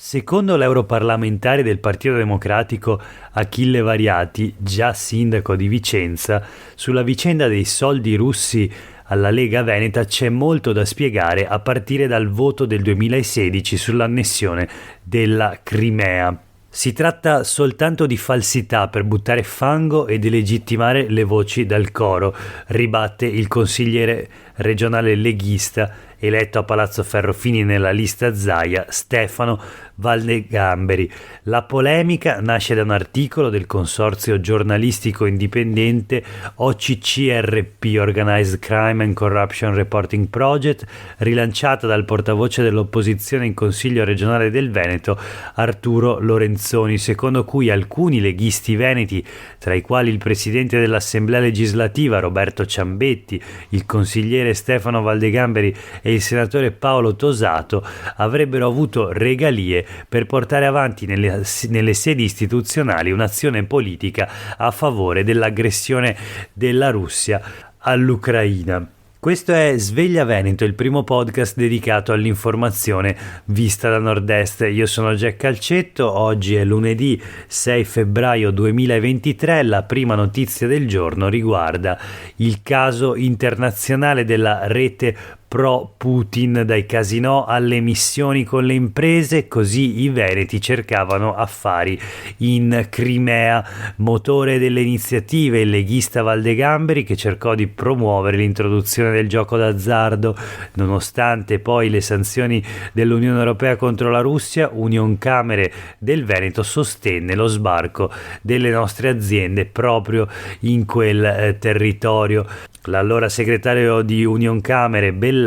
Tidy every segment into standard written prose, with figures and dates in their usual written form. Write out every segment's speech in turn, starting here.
Secondo l'europarlamentare del Partito Democratico Achille Variati, già sindaco di Vicenza, sulla vicenda dei soldi russi alla Lega Veneta c'è molto da spiegare a partire dal voto del 2016 sull'annessione della Crimea. Si tratta soltanto di falsità per buttare fango e delegittimare le voci dal coro, ribatte il consigliere regionale leghista eletto a Palazzo Ferrofini nella lista Zaia, Stefano Valdegamberi. La polemica nasce da un articolo del consorzio giornalistico indipendente OCCRP, Organized Crime and Corruption Reporting Project, rilanciata dal portavoce dell'opposizione in Consiglio regionale del Veneto, Arturo Lorenzoni, secondo cui alcuni leghisti veneti, tra i quali il presidente dell'Assemblea legislativa Roberto Ciambetti, il consigliere Stefano Valdegamberi e il senatore Paolo Tosato, avrebbero avuto regalie per portare avanti nelle sedi istituzionali un'azione politica a favore dell'aggressione della Russia all'Ucraina. Questo è Sveglia Veneto, il primo podcast dedicato all'informazione vista da nord-est. Io sono Jack Calcetto, oggi è lunedì 6 febbraio 2023, la prima notizia del giorno riguarda il caso internazionale della rete pro-Putin, dai casinò alle missioni con le imprese, così i veneti cercavano affari in Crimea. Motore delle iniziative il leghista Valdegamberi, che cercò di promuovere l'introduzione del gioco d'azzardo. Nonostante poi le sanzioni dell'Unione Europea contro la Russia, Unioncamere del Veneto sostenne lo sbarco delle nostre aziende proprio in quel territorio. L'allora segretario di Unioncamere Bellati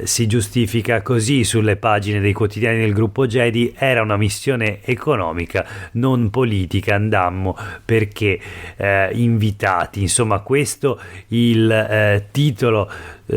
si giustifica così sulle pagine dei quotidiani del gruppo Gedi: era una missione economica, non politica, andammo perché invitati. Insomma, questo il titolo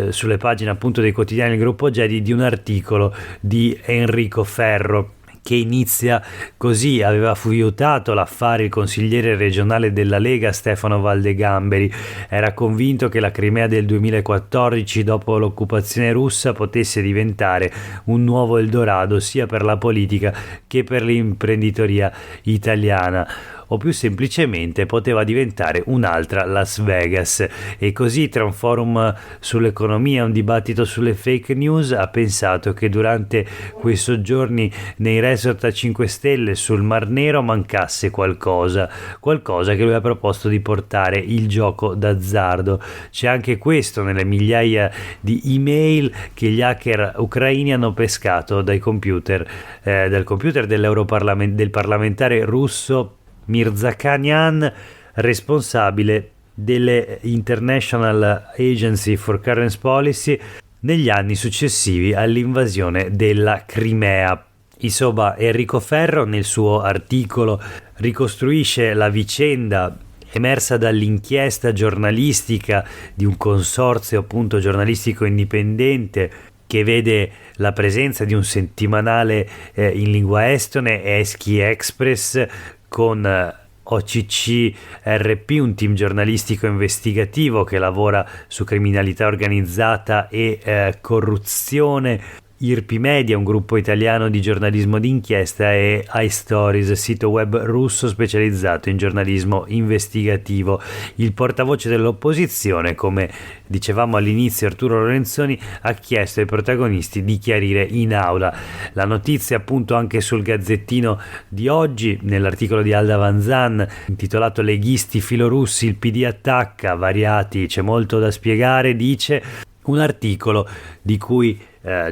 sulle pagine appunto dei quotidiani del gruppo Gedi di un articolo di Enrico Ferro, che inizia così: aveva fiutato l'affare il consigliere regionale della Lega Stefano Valdegamberi, era convinto che la Crimea del 2014 dopo l'occupazione russa potesse diventare un nuovo Eldorado sia per la politica che per l'imprenditoria italiana, o più semplicemente poteva diventare un'altra Las Vegas. E così, tra un forum sull'economia e un dibattito sulle fake news, ha pensato che durante quei soggiorni nei resort a 5 stelle sul Mar Nero mancasse qualcosa che lui ha proposto di portare: il gioco d'azzardo. C'è anche questo nelle migliaia di email che gli hacker ucraini hanno pescato dal computer del parlamentare russo Mirzakhanian, responsabile delle International Agency for Currency Policy negli anni successivi all'invasione della Crimea. Insomma, Enrico Ferro nel suo articolo ricostruisce la vicenda emersa dall'inchiesta giornalistica di un consorzio appunto giornalistico indipendente che vede la presenza di un settimanale in lingua estone, Eski Express, con OCCRP, un team giornalistico investigativo che lavora su criminalità organizzata e corruzione, IRPI Media, un gruppo italiano di giornalismo d'inchiesta, e iStories, sito web russo specializzato in giornalismo investigativo. Il portavoce dell'opposizione, come dicevamo all'inizio, Arturo Lorenzoni, ha chiesto ai protagonisti di chiarire in aula. La notizia appunto anche sul Gazzettino di oggi, nell'articolo di Alda Vanzan intitolato "Leghisti filorussi, il PD attacca", Variati, c'è molto da spiegare, dice, un articolo di cui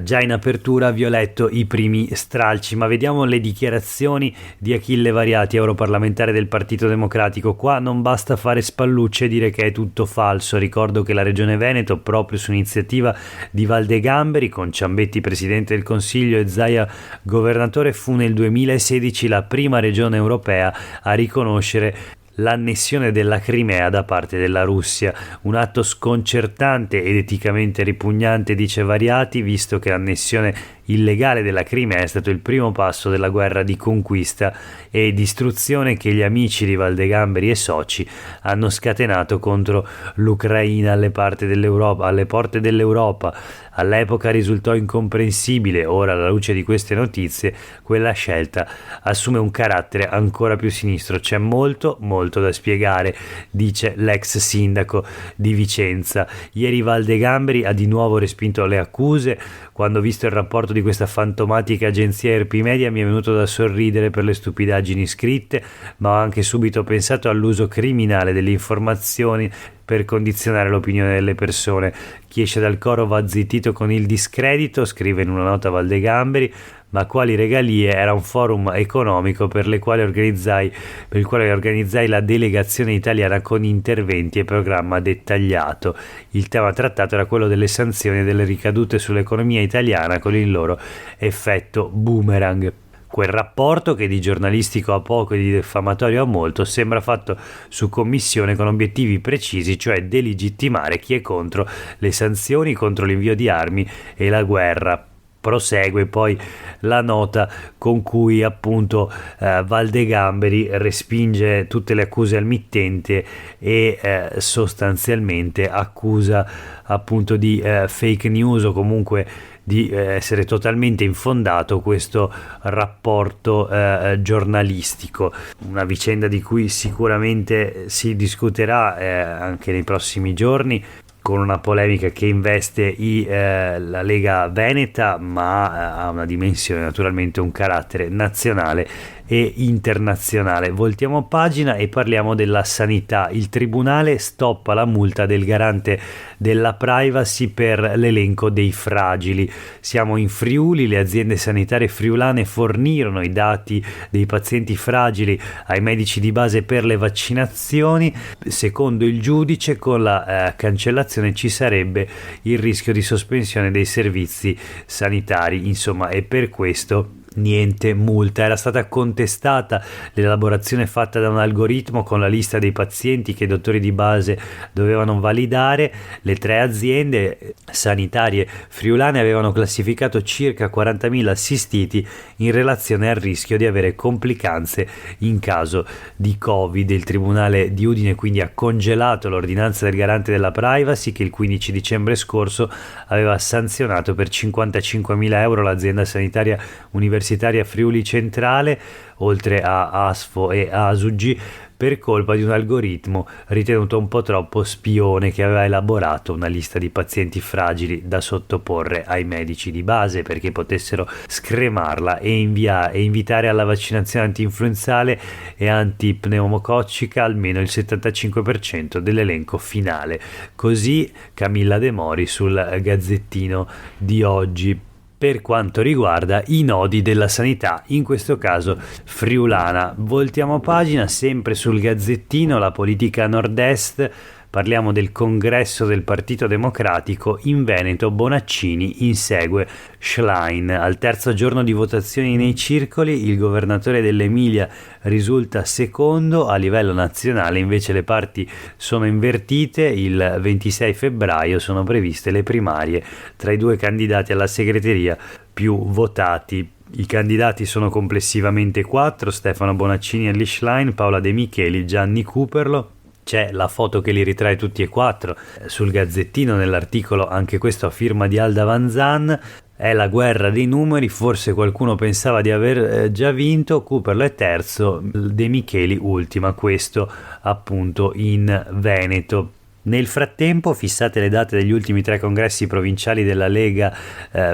già in apertura vi ho letto i primi stralci, ma vediamo le dichiarazioni di Achille Variati, europarlamentare del Partito Democratico. Qua non basta fare spallucce e dire che è tutto falso. Ricordo che la Regione Veneto, proprio su iniziativa di Valdegamberi, con Ciambetti presidente del Consiglio e Zaia governatore, fu nel 2016 la prima regione europea a riconoscere l'annessione della Crimea da parte della Russia, un atto sconcertante ed eticamente ripugnante, dice Variati, visto che l'annessione illegale della Crimea è stato il primo passo della guerra di conquista e distruzione che gli amici di Valdegamberi e soci hanno scatenato contro l'Ucraina alle porte dell'Europa. All'epoca risultò incomprensibile, ora alla luce di queste notizie quella scelta assume un carattere ancora più sinistro. C'è molto da spiegare, dice l'ex sindaco di Vicenza. Ieri Valdegamberi ha di nuovo respinto le accuse. Quando ho visto il rapporto di questa fantomatica agenzia RP Media mi è venuto da sorridere per le stupidaggini scritte, ma ho anche subito pensato all'uso criminale delle informazioni per condizionare l'opinione delle persone. Chi esce dal coro va zittito con il discredito, scrive in una nota Valdegamberi. Ma quali regalie? Era un forum economico per il quale organizzai la delegazione italiana con interventi e programma dettagliato. Il tema trattato era quello delle sanzioni e delle ricadute sull'economia italiana con il loro effetto boomerang. Quel rapporto, che di giornalistico ha poco e di diffamatorio ha molto, sembra fatto su commissione con obiettivi precisi, cioè delegittimare chi è contro le sanzioni, contro l'invio di armi e la guerra. Prosegue poi la nota con cui appunto Valdegamberi respinge tutte le accuse al mittente e sostanzialmente accusa appunto di fake news o comunque di essere totalmente infondato questo rapporto giornalistico. Una vicenda di cui sicuramente si discuterà anche nei prossimi giorni, con una polemica che investe la Lega Veneta, ma ha una dimensione, naturalmente un carattere nazionale e internazionale. Voltiamo pagina e parliamo della sanità. Il tribunale stoppa la multa del garante della privacy per l'elenco dei fragili. Siamo in Friuli, le aziende sanitarie friulane fornirono i dati dei pazienti fragili ai medici di base per le vaccinazioni. Secondo il giudice, con la cancellazione ci sarebbe il rischio di sospensione dei servizi sanitari, insomma, e per questo niente multa. Era stata contestata l'elaborazione fatta da un algoritmo con la lista dei pazienti che i dottori di base dovevano validare. Le 3 aziende sanitarie friulane avevano classificato circa 40.000 assistiti in relazione al rischio di avere complicanze in caso di Covid. Il Tribunale di Udine quindi ha congelato l'ordinanza del garante della privacy che il 15 dicembre scorso aveva sanzionato per 55.000 euro l'azienda sanitaria universitaria Friuli Centrale, oltre a ASFO e ASUG, per colpa di un algoritmo ritenuto un po' troppo spione che aveva elaborato una lista di pazienti fragili da sottoporre ai medici di base perché potessero scremarla e invitare alla vaccinazione antinfluenzale e antipneumococcica almeno il 75% dell'elenco finale. Così Camilla De Mori sul Gazzettino di oggi. Per quanto riguarda i nodi della sanità, in questo caso friulana. Voltiamo pagina, sempre sul Gazzettino, la politica nord-est. Parliamo del congresso del Partito Democratico in Veneto. Bonaccini insegue Schlein. Al terzo giorno di votazioni nei circoli, il governatore dell'Emilia risulta secondo. A livello nazionale invece le parti sono invertite. Il 26 febbraio sono previste le primarie tra i 2 candidati alla segreteria più votati. I candidati sono complessivamente 4: Stefano Bonaccini, Elly Schlein, Paola De Micheli, Gianni Cuperlo. C'è la foto che li ritrae tutti e 4 sul Gazzettino, nell'articolo, anche questo a firma di Alda Vanzan. È la guerra dei numeri, forse qualcuno pensava di aver già vinto. Cuperlo è terzo, De Micheli ultima, questo appunto in Veneto. Nel frattempo, fissate le date degli ultimi 3 congressi provinciali della Lega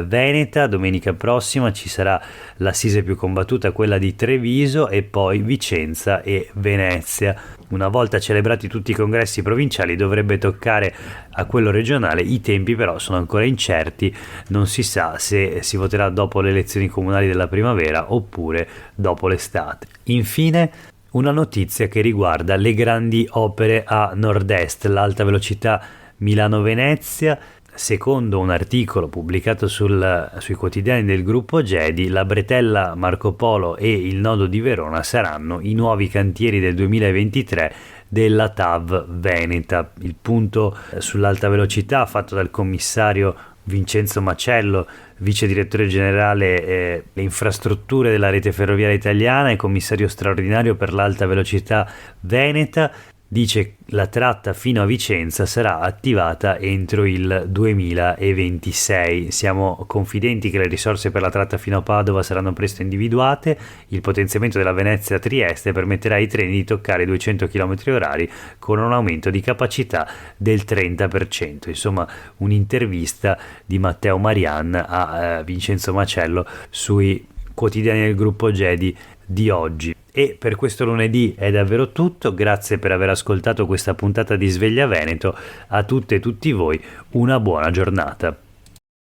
Veneta. Domenica prossima ci sarà l'assise più combattuta, quella di Treviso, e poi Vicenza e Venezia. Una volta celebrati tutti i congressi provinciali dovrebbe toccare a quello regionale. I tempi però sono ancora incerti, non si sa se si voterà dopo le elezioni comunali della primavera oppure dopo l'estate. Infine, una notizia che riguarda le grandi opere a nord-est, l'alta velocità Milano-Venezia. Secondo un articolo pubblicato sui quotidiani del gruppo Gedi, la bretella Marco Polo e il nodo di Verona saranno i nuovi cantieri del 2023 della TAV Veneta. Il punto sull'alta velocità fatto dal commissario Vincenzo Macello, vice direttore generale le infrastrutture della rete ferroviaria italiana e commissario straordinario per l'alta velocità veneta, dice la tratta fino a Vicenza sarà attivata entro il 2026. Siamo confidenti che le risorse per la tratta fino a Padova saranno presto individuate. Il potenziamento della Venezia-Trieste permetterà ai treni di toccare i 200 km orari con un aumento di capacità del 30%. Insomma, un'intervista di Matteo Marian a Vincenzo Macello sui quotidiani del gruppo Gedi di oggi. E per questo lunedì è davvero tutto, grazie per aver ascoltato questa puntata di Sveglia Veneto, a tutte e tutti voi una buona giornata.